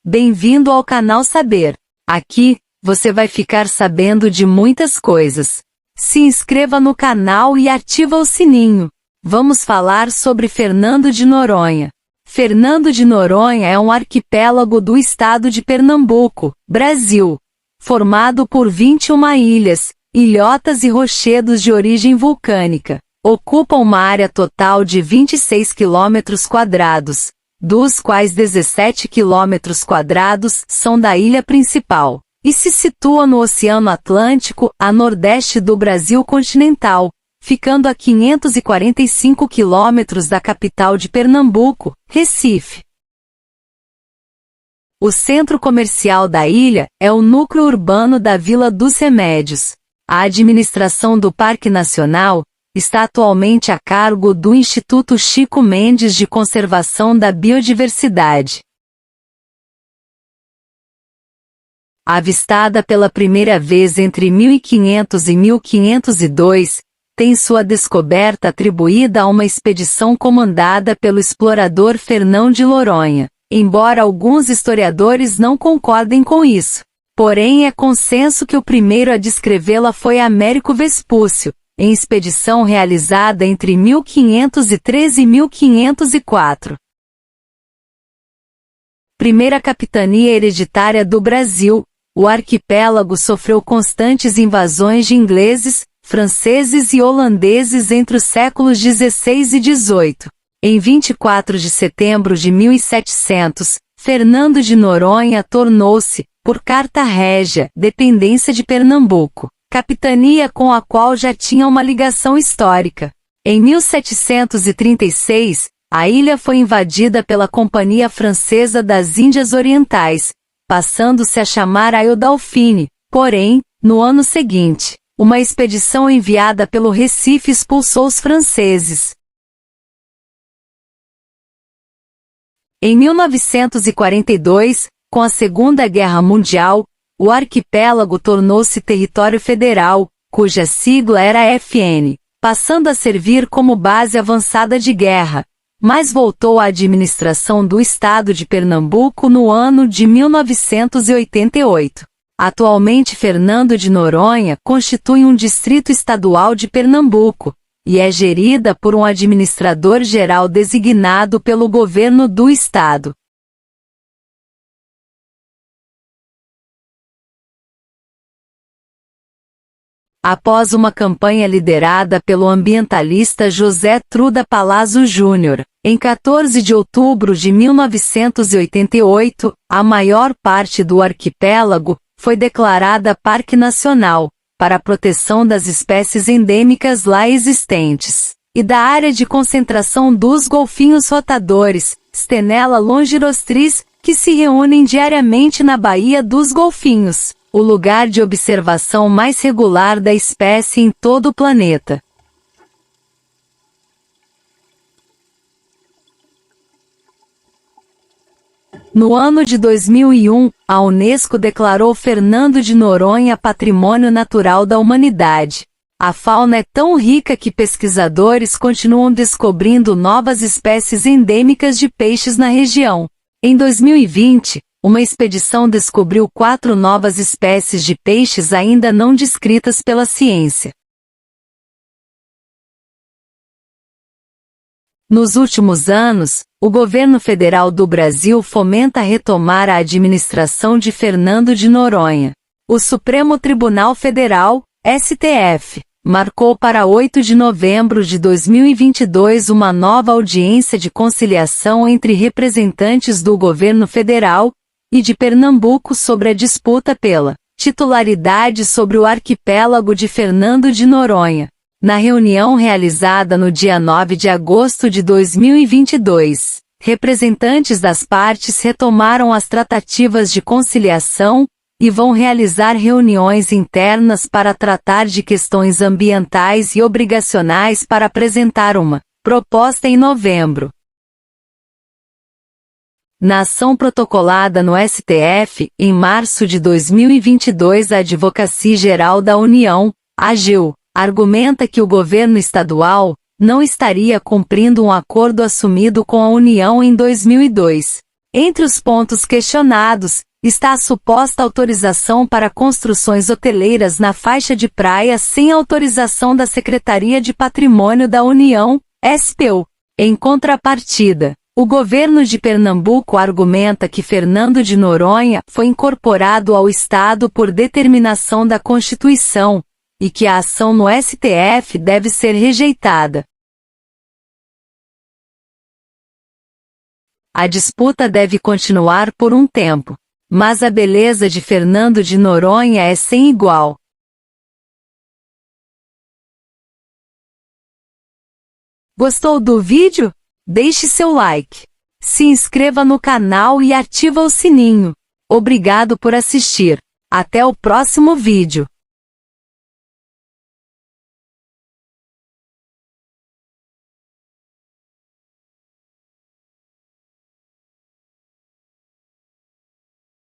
Bem-vindo ao canal Saber. Aqui, você vai ficar sabendo de muitas coisas. Se inscreva no canal e ativa o sininho. Vamos falar sobre Fernando de Noronha. Fernando de Noronha é um arquipélago do estado de Pernambuco, Brasil, formado por 21 ilhas, ilhotas e rochedos de origem vulcânica. Ocupa uma área total de 26 km², dos quais 17 km² são da ilha principal, e se situa no Oceano Atlântico, a nordeste do Brasil continental, ficando a 545 km da capital de Pernambuco, Recife. O centro comercial da ilha é o núcleo urbano da Vila dos Remédios. A administração do Parque Nacional está atualmente a cargo do Instituto Chico Mendes de Conservação da Biodiversidade. Avistada pela primeira vez entre 1500 e 1502, tem sua descoberta atribuída a uma expedição comandada pelo explorador Fernão de Noronha, embora alguns historiadores não concordem com isso. Porém é consenso que o primeiro a descrevê-la foi Américo Vespúcio, em expedição realizada entre 1513 e 1504. Primeira capitania hereditária do Brasil, o arquipélago sofreu constantes invasões de ingleses, franceses e holandeses entre os séculos XVI e XVIII. Em 24 de setembro de 1700, Fernando de Noronha tornou-se, por carta régia, dependência de Pernambuco, capitania com a qual já tinha uma ligação histórica. Em 1736, a ilha foi invadida pela Companhia Francesa das Índias Orientais, passando-se a chamar Ilha Dauphine. Porém, no ano seguinte, uma expedição enviada pelo Recife expulsou os franceses. Em 1942, com a Segunda Guerra Mundial, o arquipélago tornou-se território federal, cuja sigla era FN, passando a servir como base avançada de guerra, mas voltou à administração do estado de Pernambuco no ano de 1988. Atualmente Fernando de Noronha constitui um distrito estadual de Pernambuco, e é gerida por um administrador-geral designado pelo governo do estado. Após uma campanha liderada pelo ambientalista José Truda Palazzo Júnior, em 14 de outubro de 1988, a maior parte do arquipélago foi declarada Parque Nacional, para a proteção das espécies endêmicas lá existentes, e da área de concentração dos golfinhos rotadores, Stenella longirostris, que se reúnem diariamente na Baía dos Golfinhos, o lugar de observação mais regular da espécie em todo o planeta. No ano de 2001, a Unesco declarou Fernando de Noronha Patrimônio Natural da Humanidade. A fauna é tão rica que pesquisadores continuam descobrindo novas espécies endêmicas de peixes na região. Em 2020, uma expedição descobriu 4 novas espécies de peixes ainda não descritas pela ciência. Nos últimos anos, o governo federal do Brasil fomenta retomar a administração de Fernando de Noronha. O Supremo Tribunal Federal, STF, marcou para 8 de novembro de 2022 uma nova audiência de conciliação entre representantes do governo federal e de Pernambuco sobre a disputa pela titularidade sobre o arquipélago de Fernando de Noronha. Na reunião realizada no dia 9 de agosto de 2022, representantes das partes retomaram as tratativas de conciliação e vão realizar reuniões internas para tratar de questões ambientais e obrigacionais para apresentar uma proposta em novembro. Na ação protocolada no STF, em março de 2022, a Advocacia Geral da União, AGU, argumenta que o governo estadual não estaria cumprindo um acordo assumido com a União em 2002, Entre os pontos questionados, está a suposta autorização para construções hoteleiras na faixa de praia sem autorização da Secretaria de Patrimônio da União, SPU. Em contrapartida, o governo de Pernambuco argumenta que Fernando de Noronha foi incorporado ao Estado por determinação da Constituição, e que a ação no STF deve ser rejeitada. A disputa deve continuar por um tempo, mas a beleza de Fernando de Noronha é sem igual. Gostou do vídeo? Deixe seu like, se inscreva no canal e ativa o sininho. Obrigado por assistir. Até o próximo vídeo.